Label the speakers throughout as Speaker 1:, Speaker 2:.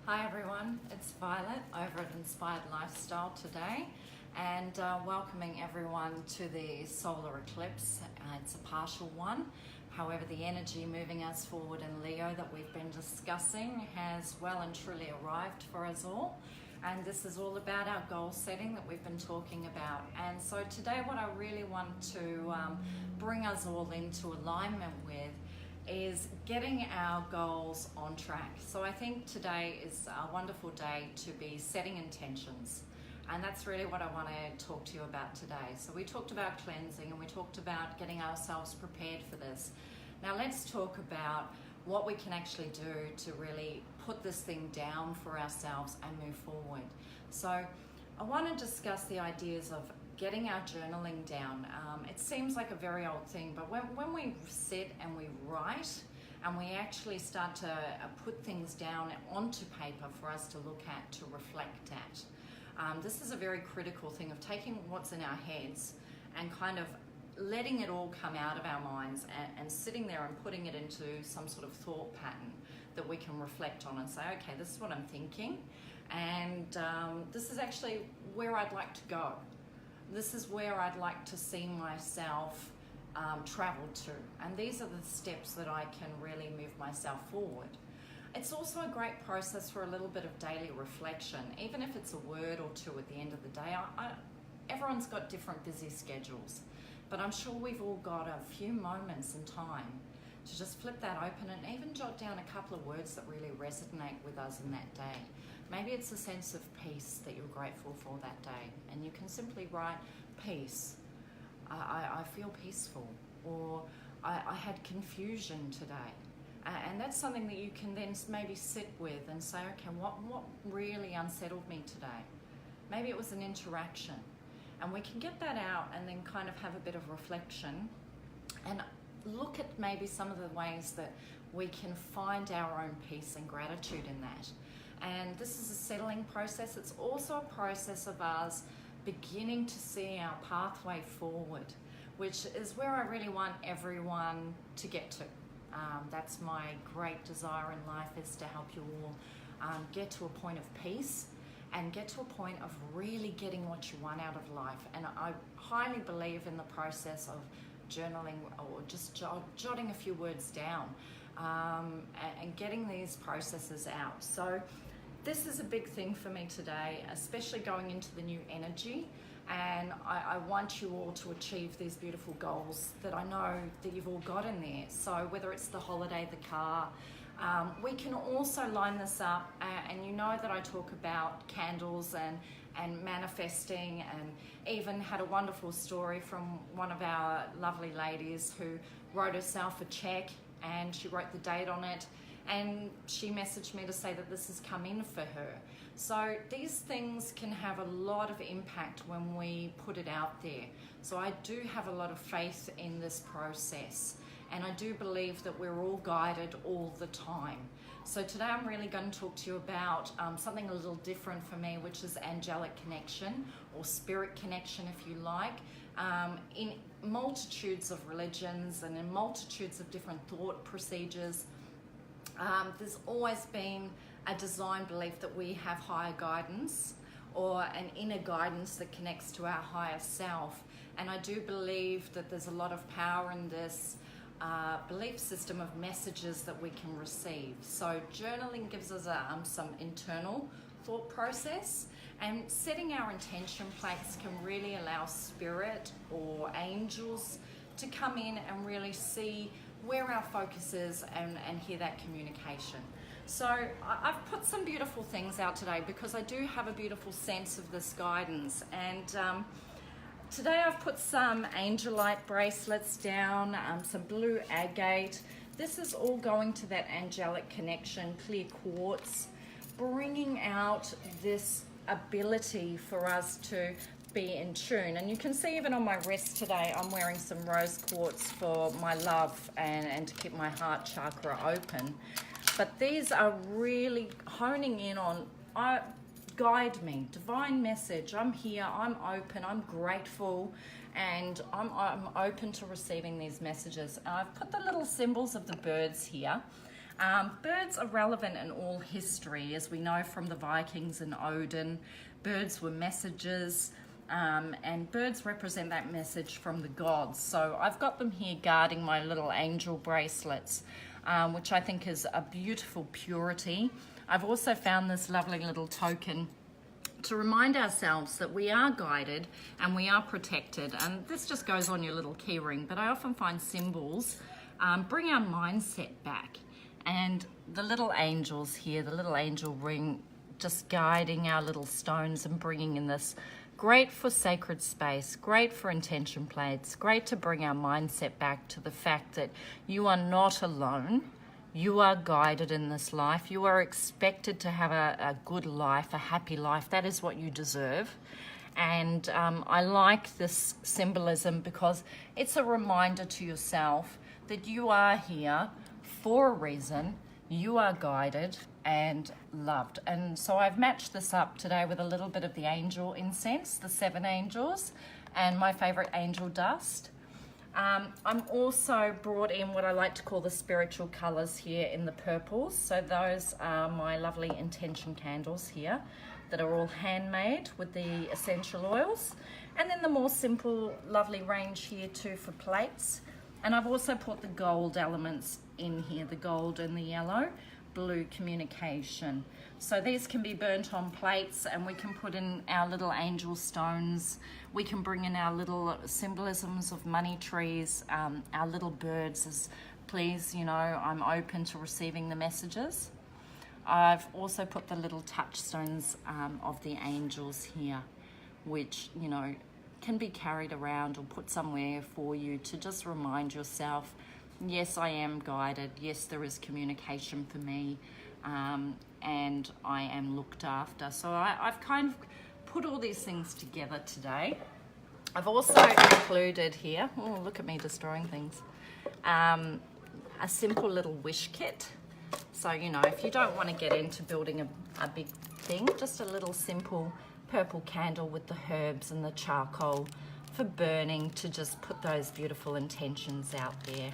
Speaker 1: Hi everyone, it's Violet over at Inspired Lifestyle today and welcoming everyone to the solar eclipse. It's a partial one. However, the energy moving us forward in Leo that we've been discussing has well and truly arrived for us all. And this is all about our goal setting that we've been talking about. And so today what I really want to bring us all into alignment with is getting our goals on track. So I think today is a wonderful day to be setting intentions. And that's really what I want to talk to you about today. So we talked about cleansing and we talked about getting ourselves prepared for this. Now let's talk about what we can actually do to really put this thing down for ourselves and move forward. So I want to discuss the ideas of getting our journaling down. It seems like a very old thing, but when we sit and we write and we actually start to put things down onto paper for us to look at, to reflect at, this is a very critical thing of taking what's in our heads and kind of letting it all come out of our minds and sitting there and putting it into some sort of thought pattern that we can reflect on and say, okay, this is what I'm thinking, and this is actually where I'd like to go. This is where I'd like to see myself travel to. And these are the steps that I can really move myself forward. It's also a great process for a little bit of daily reflection, even if it's a word or two at the end of the day. Everyone's got different busy schedules, but I'm sure we've all got a few moments in time to just flip that open and even jot down a couple of words that really resonate with us in that day. Maybe it's a sense of peace that you're grateful for that day, and you can simply write peace. I feel peaceful, or I had confusion today. And that's something that you can then maybe sit with and say, okay, what really unsettled me today? Maybe it was an interaction. And we can get that out and then kind of have a bit of reflection and look at maybe some of the ways that we can find our own peace and gratitude in that. And this is a settling process. It's also a process of us beginning to see our pathway forward, which is where I really want everyone to get to. That's my great desire in life, is to help you all get to a point of peace and get to a point of really getting what you want out of life. And I highly believe in the process of journaling or just jotting a few words down and getting these processes out. So this is a big thing for me today, especially going into the new energy. And I want you all to achieve these beautiful goals that I know that you've all got in there. So whether it's the holiday, the car, we can also line this up, and you know that I talk about candles and manifesting, and even had a wonderful story from one of our lovely ladies who wrote herself a check and she wrote the date on it, and she messaged me to say that this has come in for her. So these things can have a lot of impact when we put it out there. So I do have a lot of faith in this process, and I do believe that we're all guided all the time. So today I'm really going to talk to you about something a little different for me, which is angelic connection, or spirit connection if you like. In multitudes of religions and in multitudes of different thought procedures, there's always been a design belief that we have higher guidance, or an inner guidance that connects to our higher self. And I do believe that there's a lot of power in this belief system of messages that we can receive. So journaling gives us some internal thought process, and setting our intention plates can really allow spirit or angels to come in and really see where our focus is and hear that communication. So I've put some beautiful things out today because I do have a beautiful sense of this guidance. And today I've put some Angelite bracelets down, some blue agate. This is all going to that angelic connection, clear quartz, bringing out this ability for us to be in tune. And you can see even on my wrist today, I'm wearing some rose quartz for my love and to keep my heart chakra open. But these are really honing in on, guide me, divine message. I'm here, I'm open, I'm grateful, and I'm open to receiving these messages. I've put the little symbols of the birds here. Birds are relevant in all history, as we know from the Vikings and Odin. Birds were messengers, and birds represent that message from the gods. So I've got them here guarding my little angel bracelets, which I think is a beautiful purity. I've also found this lovely little token to remind ourselves that we are guided and we are protected. And this just goes on your little key ring, but I often find symbols bring our mindset back. And the little angels here, the little angel ring, just guiding our little stones and bringing in this great for sacred space, great for intention plates, great to bring our mindset back to the fact that you are not alone. You are guided in this life. You are expected to have a good life, a happy life. That is what you deserve. And I like this symbolism because it's a reminder to yourself that you are here for a reason. You are guided and loved. And so I've matched this up today with a little bit of the angel incense, the 7 angels, and my favorite angel dust. I'm also brought in what I like to call the spiritual colors here in the purples. So those are my lovely intention candles here that are all handmade with the essential oils. And then the more simple, lovely range here too for plates. And I've also put the gold elements in here, the gold and the yellow, blue communication. So these can be burnt on plates, and we can put in our little angel stones. We can bring in our little symbolisms of money trees, our little birds as, please, you know, I'm open to receiving the messages. I've also put the little touchstones of the angels here, which, you know, can be carried around or put somewhere for you to just remind yourself, yes, I am guided. Yes, there is communication for me, and I am looked after. So I've kind of put all these things together today. I've also included here, oh, look at me destroying things, a simple little wish kit. So, you know, if you don't want to get into building a big thing, just a little simple purple candle with the herbs and the charcoal for burning to just put those beautiful intentions out there.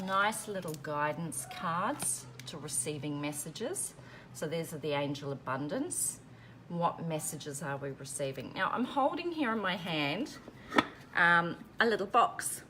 Speaker 1: Nice little guidance cards to receiving messages. So these are the angel abundance. What messages are we receiving? Now I'm holding here in my hand a little box.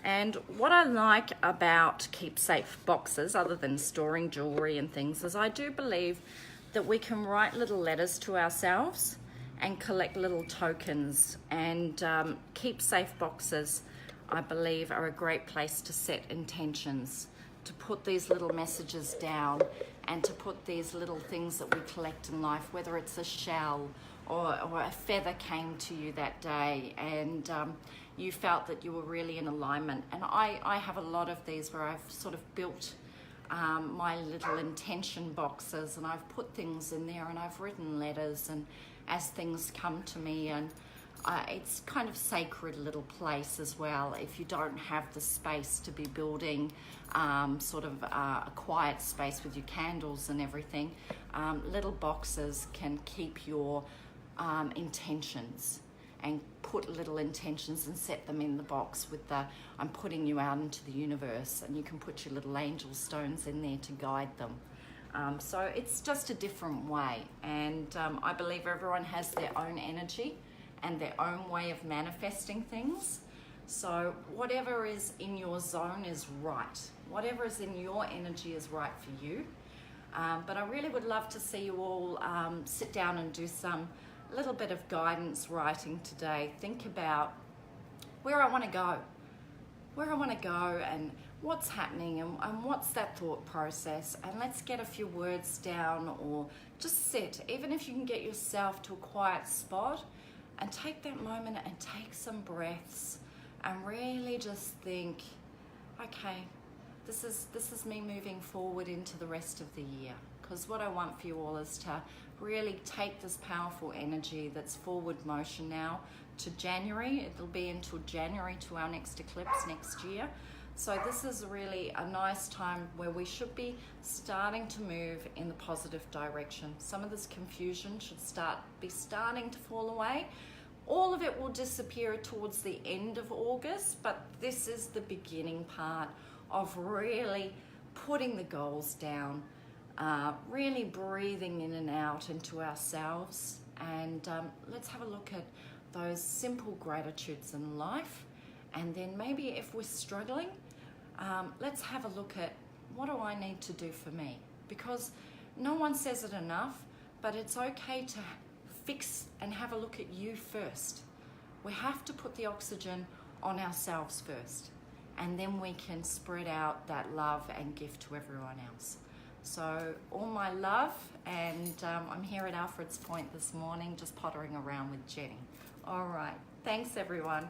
Speaker 1: And what I like about keepsafe boxes, other than storing jewelry and things, is I do believe that we can write little letters to ourselves and collect little tokens. And keepsafe boxes, I believe, are a great place to set intentions, to put these little messages down and to put these little things that we collect in life, whether it's a shell or a feather came to you that day and you felt that you were really in alignment. And I have a lot of these where I've sort of built my little intention boxes, and I've put things in there and I've written letters, and as things come to me, and it's kind of sacred little place as well. If you don't have the space to be building sort of a quiet space with your candles and everything, little boxes can keep your intentions, and put little intentions and set them in the box with the I'm putting you out into the universe, and you can put your little angel stones in there to guide them. So it's just a different way, and I believe everyone has their own energy and their own way of manifesting things. So whatever is in your zone is right. Whatever is in your energy is right for you. But I really would love to see you all sit down and do some little bit of guidance writing today. Think about where I want to go, and what's happening, and what's that thought process, and let's get a few words down, or just sit, even if you can get yourself to a quiet spot and take that moment and take some breaths and really just think, okay, this is me moving forward into the rest of the year. Because what I want for you all is to really take this powerful energy that's forward motion now to January. It'll be until January to our next eclipse next year. So this is really a nice time where we should be starting to move in the positive direction. Some of this confusion should be starting to fall away. All of it will disappear towards the end of August, but this is the beginning part of really putting the goals down, really breathing in and out into ourselves, and let's have a look at those simple gratitudes in life. And then maybe if we're struggling, let's have a look at, what do I need to do for me? Because no one says it enough, but it's okay to fix and have a look at you first. We have to put the oxygen on ourselves first, and then we can spread out that love and gift to everyone else. So all my love, and I'm here at Alfred's Point this morning, just pottering around with Jenny. All right, thanks everyone.